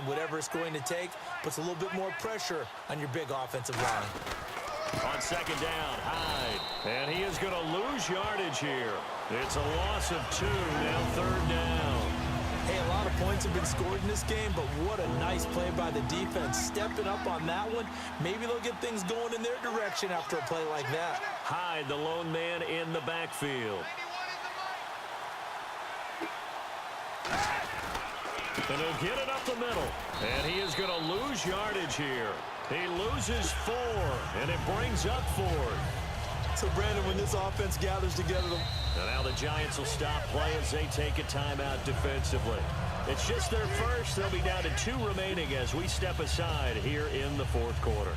whatever it's going to take, puts a little bit more pressure on your big offensive line. On second down, Hyde. And he is going to lose yardage here. It's a loss of 2, now third down. Hey, a lot of points have been scored in this game, but what a nice play by the defense. Stepping up on that one. Maybe they'll get things going in their direction after a play like that. Hyde, the lone man in the backfield. And he'll get it up the middle. And he is going to lose yardage here. He loses 4, and it brings up 4. So, Brandon, when this offense gathers together... And now the Giants will stop play as they take a timeout defensively. It's just their first. They'll be down to 2 remaining as we step aside here in the fourth quarter.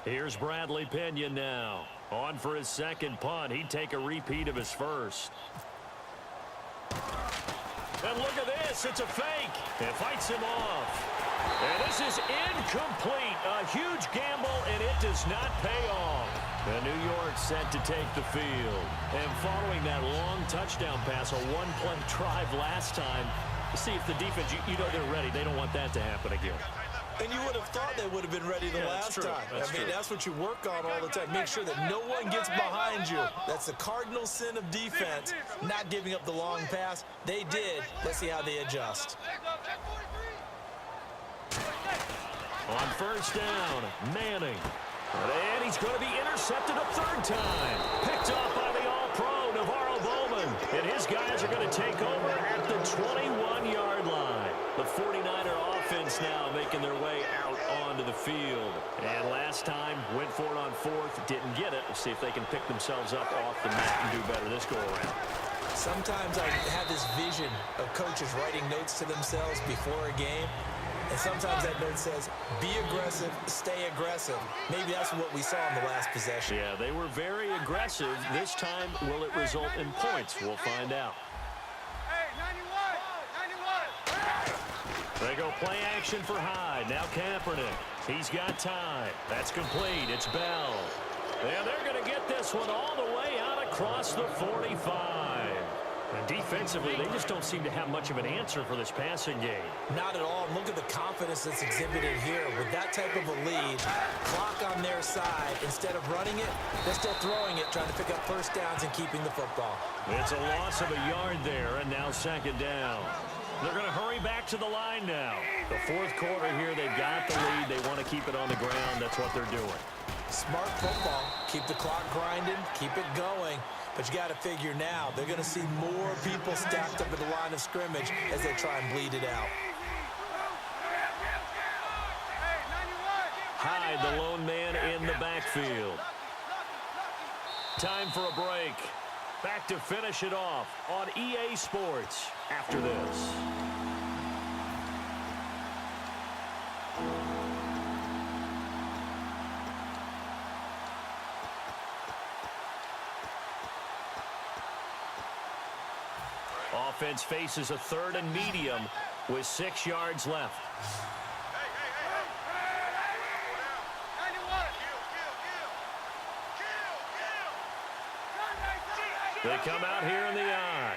Here's Bradley Pinion now. On for his second punt. He'd take a repeat of his first. And look at this. It's a fake. It fights him off. And this is incomplete. A huge gamble, and it does not pay off. And New York set to take the field. And following that long touchdown pass, a one-play drive last time, see if the defense, you know they're ready. They don't want that to happen again. And you would have thought they would have been ready the last time. That's what you work on all the time. Make sure that no one gets behind you. That's the cardinal sin of defense, not giving up the long pass. They did. Let's see how they adjust. On first down, Manning. And he's going to be intercepted a third time. Picked off by the all-pro, Navarro Bowman. And his guys are going to take over at the 21-yard line. The 49er offense now making their way out onto the field. And last time, went for it on fourth, didn't get it. We'll see if they can pick themselves up off the mat and do better this go-around. Sometimes I have this vision of coaches writing notes to themselves before a game. And sometimes that note says, be aggressive, stay aggressive. Maybe that's what we saw in the last possession. Yeah, they were very aggressive. This time, will it result in points? We'll find out. They go play action for Hyde. Now Kaepernick. He's got time. That's complete. It's Bell. And they're going to get this one all the way out across the 45. And defensively, they just don't seem to have much of an answer for this passing game. Not at all. Look at the confidence that's exhibited here. With that type of a lead, clock on their side, instead of running it, they're still throwing it, trying to pick up first downs and keeping the football. It's a loss of a yard there, and now second down. They're going to hurry back to the line now. The fourth quarter here, they've got the lead. They want to keep it on the ground. That's what they're doing. Smart football. Keep the clock grinding. Keep it going. But you got to figure now, they're going to see more people stacked up at the line of scrimmage as they try and bleed it out. Hyde, the lone man in the backfield. Time for a break. Back to finish it off on EA Sports after this. Offense faces a third and medium with 6 yards left. They come out here in the eye.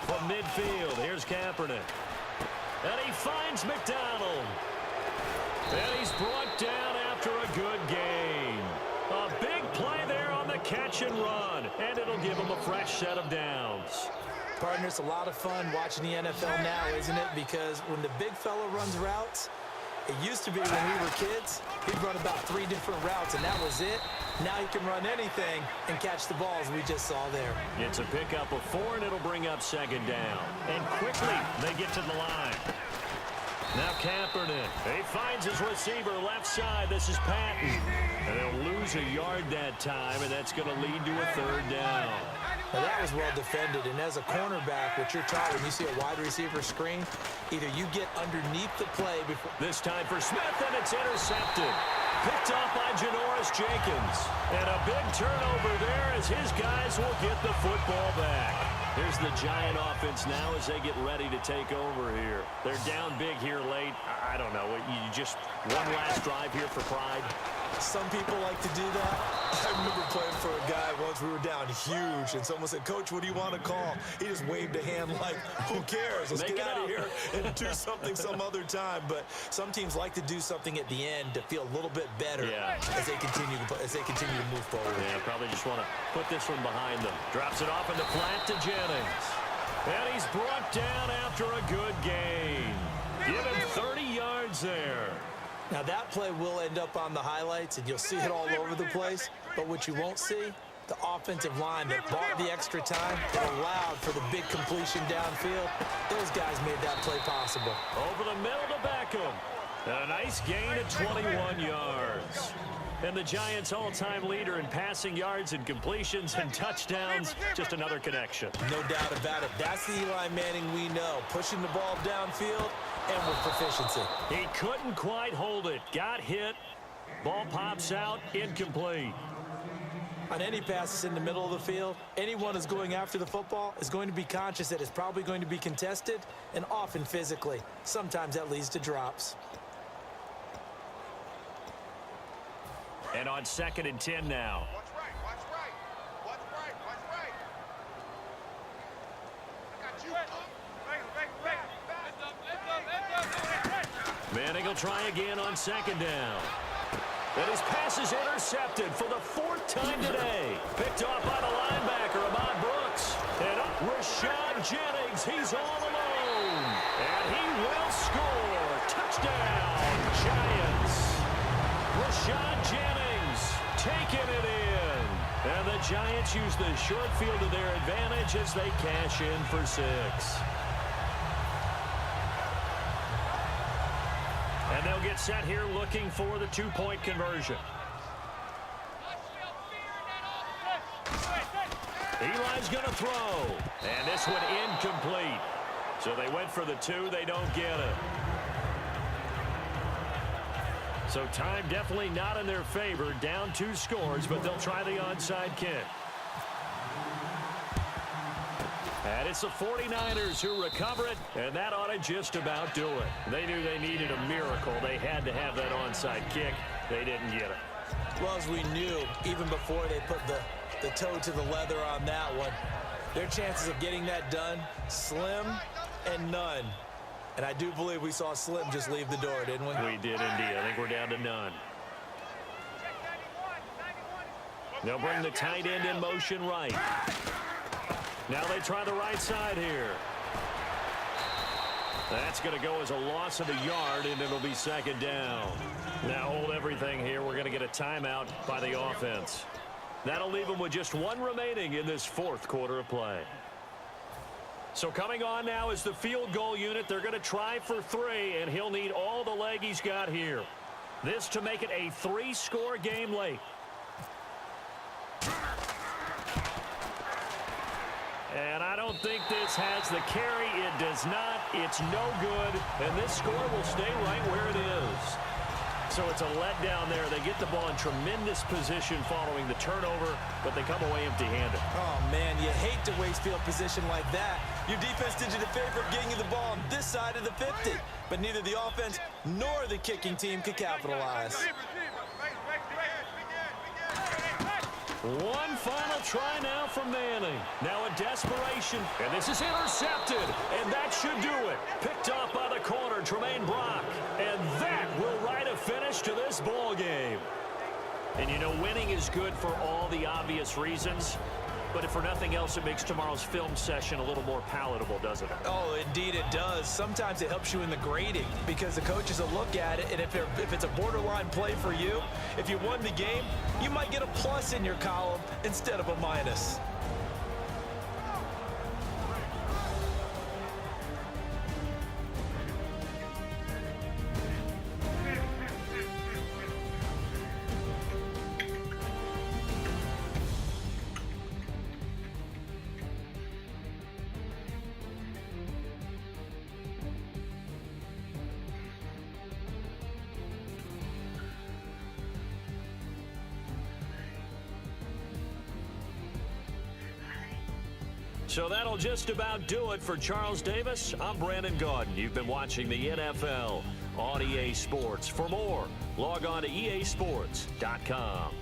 From midfield, here's Kaepernick. And he finds McDonald. And he's brought down after a good game. A big play there on the catch and run. And it'll give him a fresh set of downs. Partner, it's a lot of fun watching the NFL now, isn't it? Because when the big fella runs routes, it used to be when we were kids, he'd run about 3 different routes, and that was it. Now he can run anything and catch the balls we just saw there. It's a pickup of 4, and it'll bring up second down. And quickly, they get to the line. Now Kaepernick. He finds his receiver left side. This is Patton. And they'll lose a yard that time, and that's going to lead to a third down. Now that was well defended, and as a cornerback, what you're taught when you see a wide receiver screen, either you get underneath the play before... This time for Smith, and it's intercepted. Picked off by Janoris Jenkins. And a big turnover there as his guys will get the football back. Here's the Giant offense now as they get ready to take over here. They're down big here late. I don't know. You just one last drive here for pride. Some people like to do that. I remember playing for a guy once. We were down huge, and someone said, "Coach, what do you want to call?" He just waved a hand like, "Who cares? Let's get out of here and do something some other time." But some teams like to do something at the end to feel a little bit better as they continue to move forward. Yeah, probably just want to put this one behind them. Drops it off in the flat to Jennings. And he's brought down after a good gain. Give him 30 yards there. Now, that play will end up on the highlights, and you'll see it all over the place. But what you won't see, the offensive line that bought the extra time, that allowed for the big completion downfield, those guys made that play possible. Over the middle to Beckham. A nice gain of 21 yards. And the Giants' all-time leader in passing yards and completions and touchdowns, just another connection. No doubt about it. That's the Eli Manning we know, pushing the ball downfield and with proficiency. He couldn't quite hold it. Got hit. Ball pops out, incomplete. On any passes in the middle of the field, anyone who's going after the football is going to be conscious that it's probably going to be contested, and often physically. Sometimes that leads to drops. And on 2nd and 10 now. Watch right, watch right. Watch right, watch right. I got you. Manning will try again on 2nd down. And his pass is intercepted for the 4th time today. Picked off by the linebacker, Ahmad Brooks. And up Rashad Jennings. He's all alone. And he will score. Touchdown, Giants. Rashad Jennings taking it in. And the Giants use the short field to their advantage as they cash in for 6. And they'll get set here looking for the 2-point conversion. Eli's going to throw. And this one incomplete. So they went for the 2. They don't get it. So time definitely not in their favor. Down 2 scores, but they'll try the onside kick. And it's the 49ers who recover it, and that ought to just about do it. They knew they needed a miracle. They had to have that onside kick. They didn't get it. Well, as we knew, even before they put the toe to the leather on that one, their chances of getting that done, slim and none. And I do believe we saw Slim just leave the door, didn't we? We did indeed. I think we're down to none. They'll bring the tight end in motion right. Now they try the right side here. That's going to go as a loss of a yard, and it'll be 2nd down. Now hold everything here. We're going to get a timeout by the offense. That'll leave them with just 1 remaining in this 4th quarter of play. So coming on now is the field goal unit. They're going to try for 3, and he'll need all the leg he's got here. This to make it a 3-score game late. And I don't think this has the carry. It does not. It's no good. And this score will stay right where it is. So it's a letdown there. They get the ball in tremendous position following the turnover, but they come away empty-handed. Oh, man, you hate to waste field position like that. Your defense did you the favor of getting you the ball on this side of the 50. But neither the offense nor the kicking team could capitalize. One final try now from Manning. Now a desperation, and this is intercepted, and that should do it. Picked off by the corner, Tremaine Brock, and that will write a finish to this ball game. And you know, winning is good for all the obvious reasons, but if for nothing else, it makes tomorrow's film session a little more palatable, doesn't it? Oh, indeed it does. Sometimes it helps you in the grading because the coaches will look at it, and if it's a borderline play for you, if you won the game, you might get a plus in your column instead of a minus. So that'll just about do it for Charles Davis. I'm Brandon Gaudin. You've been watching the NFL on EA Sports. For more, log on to easports.com.